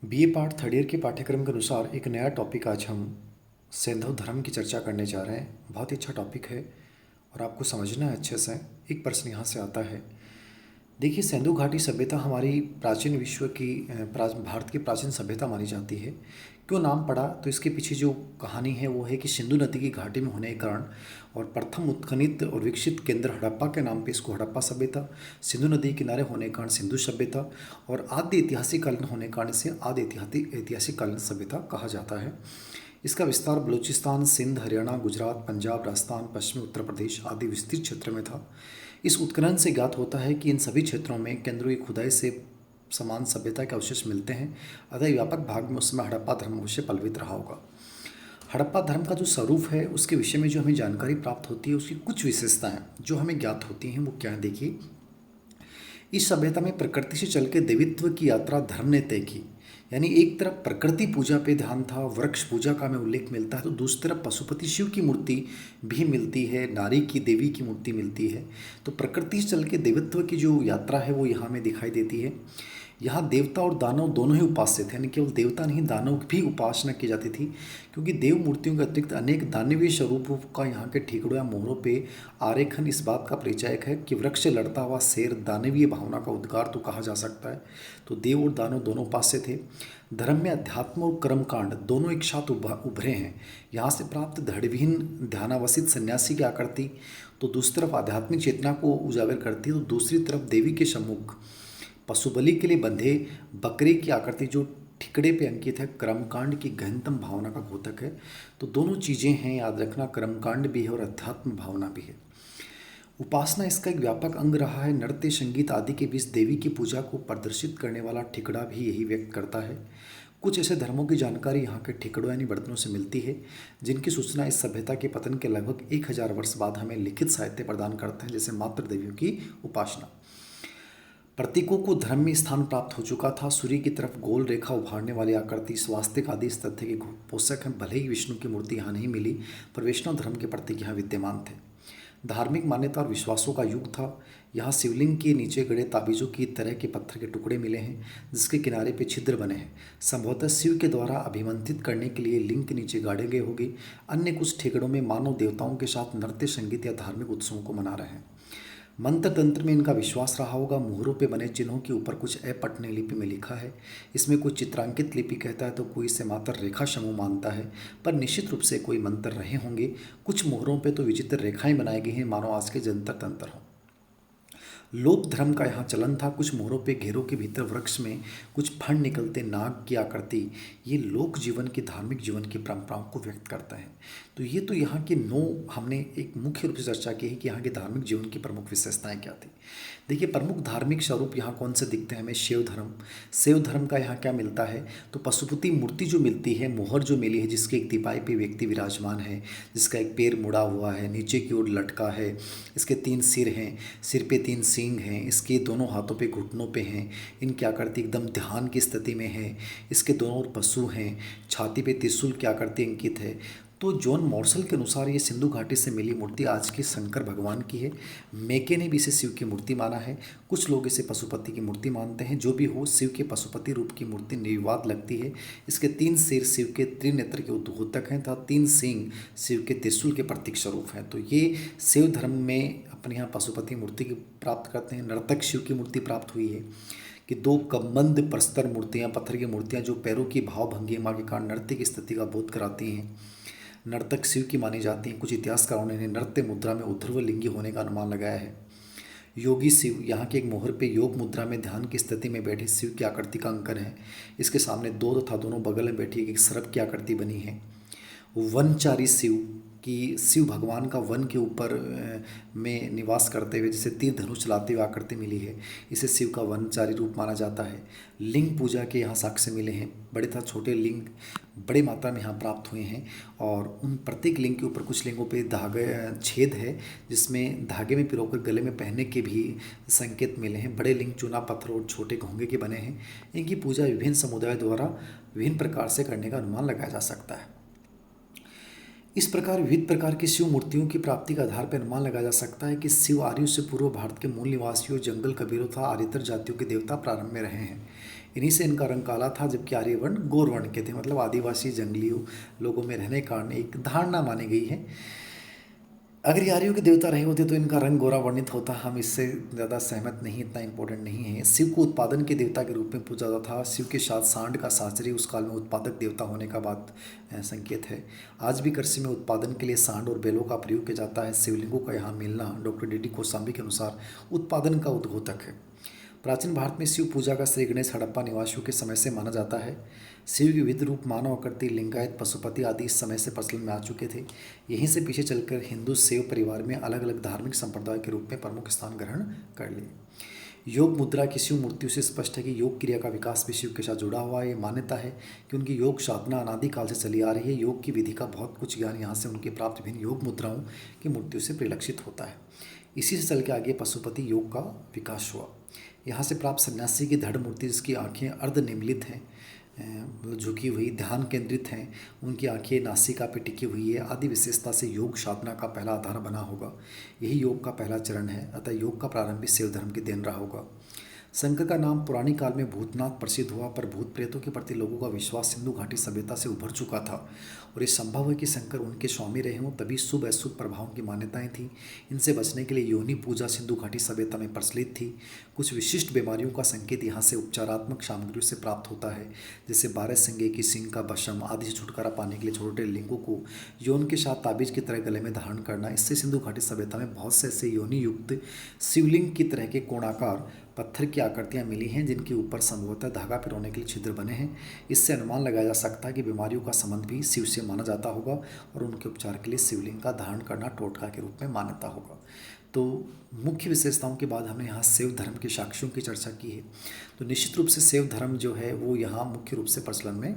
BA part third year के पाठ्यक्रम के अनुसार एक नया टॉपिक आज हम सैंधव धर्म की चर्चा करने जा रहे हैं। बहुत ही अच्छा टॉपिक है और आपको समझना है अच्छे से। एक प्रश्न यहाँ से आता है। देखिए, सिंधु घाटी सभ्यता हमारी प्राचीन विश्व की भारत की प्राचीन सभ्यता मानी जाती है। क्यों नाम पड़ा, तो इसके पीछे जो कहानी है वो है कि सिंधु नदी की घाटी में होने के कारण और प्रथम उत्खनित और विकसित केंद्र हड़प्पा के नाम पे इसको हड़प्पा सभ्यता, सिंधु नदी किनारे होने के कारण सिंधु सभ्यता और आदि ऐतिहासिक कालीन होने के कारण इसे आदि ऐतिहासिक कालीन सभ्यता कहा जाता है। इसका विस्तार बलूचिस्तान, सिंध, हरियाणा, गुजरात, पंजाब, राजस्थान, पश्चिमी उत्तर प्रदेश आदि विस्तृत क्षेत्र में था। इस उत्खनन से ज्ञात होता है कि इन सभी क्षेत्रों में केंद्रीय खुदाई से समान सभ्यता के अवशेष मिलते हैं। अतः व्यापक भाग में उस समय हड़प्पा धर्म अवश्य पल्लवित रहा होगा। हड़प्पा धर्म का जो स्वरूप है उसके विषय में जो हमें जानकारी प्राप्त होती है, उसकी कुछ विशेषताएं जो हमें ज्ञात होती हैं वो क्या है। देखिए, इस सभ्यता में प्रकृति से चल के देवित्व की यात्रा धर्म ने तय की। यानी एक तरफ प्रकृति पूजा पे ध्यान था, वृक्ष पूजा का हमें उल्लेख मिलता है, तो दूसरी तरफ पशुपति शिव की मूर्ति भी मिलती है, नारी की देवी की मूर्ति मिलती है। तो प्रकृति से चल के देवत्व की जो यात्रा है वो यहाँ में दिखाई देती है। यहाँ देवता और दानव दोनों ही उपास्य थे, यानी केवल देवता नहीं दानव की भी उपासना की जाती थी, क्योंकि देव मूर्तियों के अतिरिक्त अनेक दानवीय स्वरूपों का यहाँ के ठीकड़ों या मोहरों पे आरेखन इस बात का परिचायक है कि वृक्ष से लड़ता हुआ शेर दानवीय भावना का उद्गार तो कहा जा सकता है। तो देव और दानव दोनों उपास्य थे। धर्म में अध्यात्म और कर्मकांड दोनों एक साथ उभरे हैं। यहाँ से प्राप्त दृढ़विहीन ध्यानावसित सन्यासी की आकृति तो दूसरी तरफ आध्यात्मिक चेतना को उजागर करती है, तो दूसरी तरफ देवी के सम्मुख पशु बलि के लिए बंधे बकरे की आकृति जो ठिकड़े पे अंकित है, कर्मकांड की गहनतम भावना का द्योतक है। तो दोनों चीज़ें हैं, याद रखना, कर्मकांड भी है और अध्यात्म भावना भी है। उपासना इसका एक व्यापक अंग रहा है। नृत्य, संगीत आदि के बीच देवी की पूजा को प्रदर्शित करने वाला ठिकड़ा भी यही व्यक्त करता है। कुछ ऐसे धर्मों की जानकारी यहाँ के ठिकड़ों यानी बर्तनों से मिलती है, जिनकी सूचना इस सभ्यता के पतन के लगभग 1000 वर्ष बाद हमें लिखित साहित्य प्रदान करते हैं, जैसे मातृ देवियों की उपासना। प्रतीकों को धर्म में स्थान प्राप्त हो चुका था। सूर्य की तरफ गोल रेखा उभारने वाली आकृति, स्वास्तिक आदि इस तथ्य के पोषक हैं। भले ही विष्णु की मूर्ति यहाँ नहीं मिली, पर वैष्णव धर्म के प्रतीक यहाँ विद्यमान थे। धार्मिक मान्यता और विश्वासों का युग था। यहाँ शिवलिंग के नीचे गड़े ताबीजों की तरह के पत्थर के टुकड़े मिले हैं, जिसके किनारे पे छिद्र बने हैं। संभवतः शिव के द्वारा अभिमंत्रित करने के लिए लिंग के नीचे गाड़े गए होंगे। अन्य कुछ ठिकानों में मानव देवताओं के साथ नृत्य, संगीत या धार्मिक उत्सवों को मना रहे हैं। मंत्र तंत्र में इनका विश्वास रहा होगा। मुहरों पे बने चिन्हों के ऊपर कुछ अपठनीय लिपि में लिखा है। इसमें कोई चित्रांकित लिपि कहता है तो कोई इसे मात्र रेखा समूह मानता है, पर निश्चित रूप से कोई मंत्र रहे होंगे। कुछ मुहरों पे तो विचित्र रेखाएं बनाई गई हैं, मानो आज के जंतर तंत्र हों। लोक धर्म का यहाँ चलन था। कुछ मोहरों पे घेरों के भीतर वृक्ष में कुछ फण निकलते नाग की आकृति, ये लोक जीवन की, धार्मिक जीवन की परंपराओं को व्यक्त करता है। तो ये तो यहाँ की हमने एक मुख्य रूप से चर्चा की है कि यहाँ के धार्मिक जीवन की प्रमुख विशेषताएं क्या थी। देखिए, प्रमुख धार्मिक स्वरूप यहाँ कौन से दिखते हैं हमें। शैव धर्म का यहाँ क्या मिलता है, तो पशुपति मूर्ति जो मिलती है, मोहर जो मिली है, जिसके एक तिपाई पे व्यक्ति विराजमान है, जिसका एक पैर मुड़ा हुआ है, नीचे की ओर लटका है, इसके 3 सिर हैं, सिर पे 3 सींग हैं, इसके दोनों हाथों पे घुटनों पे हैं, इनकी आकृति एकदम ध्यान की स्थिति में है, इसके दोनों ओर पशु हैं, छाती पे त्रिशूल की आकृति अंकित है। तो जॉन मॉर्सल के अनुसार ये सिंधु घाटी से मिली मूर्ति आज के शंकर भगवान की है। मेके ने भी इसे शिव की मूर्ति माना है। कुछ लोग इसे पशुपति की मूर्ति मानते हैं। जो भी हो, शिव के पशुपति रूप की मूर्ति निर्विवाद लगती है। इसके 3 सिर शिव के त्रिनेत्र के उद्योतक हैं तथा 3 सींग शिव के त्रिशूल के प्रतीक स्वरूप हैं। तो ये शिव धर्म में अपने यहाँ पशुपति मूर्ति की प्राप्त करते हैं। नर्तक शिव की मूर्ति प्राप्त हुई है कि 2 कमंद प्रस्तर मूर्तियाँ, पत्थर की मूर्तियाँ जो पैरों की भाव भंगिमा के कारण नृत्य की स्थिति का बोध कराती हैं, नर्तक शिव की मानी जाती हैं। कुछ इतिहासकारों ने नृत्य मुद्रा में ऊर्ध्व लिंगी होने का अनुमान लगाया है। योगी शिव, यहाँ के एक मोहर पे योग मुद्रा में ध्यान की स्थिति में बैठे शिव की आकृति का अंकन है। इसके सामने 2 तथा दोनों बगल में बैठी एक सर्प की आकृति बनी है। वनचारी शिव कि शिव भगवान का वन के ऊपर में निवास करते हुए जैसे तीर धनुष चलाते हुए आकृति मिली है, इसे शिव का वनचारी रूप माना जाता है। लिंग पूजा के यहाँ साक्ष्य मिले हैं। बड़े तथा छोटे लिंग बड़े मात्रा में यहाँ प्राप्त हुए हैं और उन प्रत्येक लिंग के ऊपर कुछ लिंगों पे धागे छेद है, जिसमें धागे में पिरोकर गले में पहनने के भी संकेत मिले हैं। बड़े लिंग चूना पत्थर और छोटे घोंगे के बने हैं। इनकी पूजा विभिन्न समुदायों द्वारा विभिन्न प्रकार से करने का अनुमान लगाया जा सकता है। इस प्रकार विविध प्रकार की शिव मूर्तियों की प्राप्ति के आधार पर अनुमान लगाया जा सकता है कि शिव आर्यों से पूर्व भारत के मूल निवासियों, जंगल कबीरों तथा आर्यतर जातियों के देवता प्रारंभ में रहे हैं। इन्हीं से इनका रंग काला था, जबकि आर्यवर्ण गौर वर्ण के थे। मतलब आदिवासी जंगली लोगों में रहने के कारण एक धारणा मानी गई है। अगर ये आर्यों के देवता रहे होते तो इनका रंग गोरा वर्णित होता। हम इससे ज़्यादा सहमत नहीं, इतना इंपॉर्टेंट नहीं है। शिव को उत्पादन के देवता के रूप में पूजा जाता था। शिव के साथ सांड का साचरी उस काल में उत्पादक देवता होने का बात संकेत है। आज भी कृषि में उत्पादन के लिए सांड और बैलों का प्रयोग किया जाता है। शिवलिंगों का यहाँ मिलना डॉक्टर डी डी कोसाम्बी के अनुसार उत्पादन का उद्घोतक है। प्राचीन भारत में शिव पूजा का श्री गणेश हड़प्पा निवासियों के समय से माना जाता है। शिव के विविध रूप मानव आकृति, लिंगायत, पशुपति आदि इस समय से प्रचलन में आ चुके थे। यहीं से पीछे चलकर हिंदू शैव परिवार में अलग अलग धार्मिक संप्रदाय के रूप में प्रमुख स्थान ग्रहण कर लिए। योग मुद्रा की शिव मूर्तियों से स्पष्ट है कि योग क्रिया का विकास भी शिव के साथ जुड़ा हुआ है। ये मान्यता है कि उनकी योग साधना अनादिकाल से चली आ रही है। योग की विधि का बहुत कुछ ज्ञान यहाँ से उनके प्राप्त विभिन्न योग मुद्राओं की मूर्तियों से परिलक्षित होता है। इसी से चल के आगे पशुपति योग का विकास हुआ। यहाँ से प्राप्त सन्यासी की दृढ़ मूर्ति, जिसकी आंखें अर्ध निमीलित हैं, मतलब झुकी हुई, ध्यान केंद्रित हैं, उनकी आंखें नासिका पे टिकी हुई है, आदि विशेषता से योग साधना का पहला आधार बना होगा। यही योग का पहला चरण है। अतः योग का प्रारंभ भी शैव धर्म की देन रहा होगा। शंकर का नाम पुरानी काल में भूतनाथ प्रसिद्ध हुआ, पर भूत प्रेतों के प्रति लोगों का विश्वास सिंधु घाटी सभ्यता से उभर चुका था और ये संभव है कि शंकर उनके स्वामी रहे हों, तभी शुभ अशुभ प्रभावों की मान्यताएं थीं। इनसे बचने के लिए योनि पूजा सिंधु घाटी सभ्यता में प्रचलित थी। कुछ विशिष्ट बीमारियों का संकेत यहाँ से उपचारात्मक सामग्रियों से प्राप्त होता है, जैसे 12 सिंगे की सिंह का भस्म आदि से छुटकारा पाने के लिए छोटे लिंगों को यौन के साथ ताबीज की तरह गले में धारण करना। इससे सिंधु घाटी सभ्यता में बहुत से ऐसे योनि युक्त शिवलिंग की तरह के कोणाकार पत्थर की आकृतियां मिली हैं, जिनके ऊपर संभवतः धागा पिरोने के लिए छिद्र बने हैं। इससे अनुमान लगाया जा सकता है कि बीमारियों का संबंध भी शिव से माना जाता होगा और उनके उपचार के लिए शिवलिंग का धारण करना टोटका के रूप में मान्यता होगा। तो मुख्य विशेषताओं के बाद हमने यहाँ शैव धर्म के साक्ष्यों की चर्चा की है। तो निश्चित रूप से शैव धर्म जो है वो यहाँ मुख्य रूप से प्रचलन में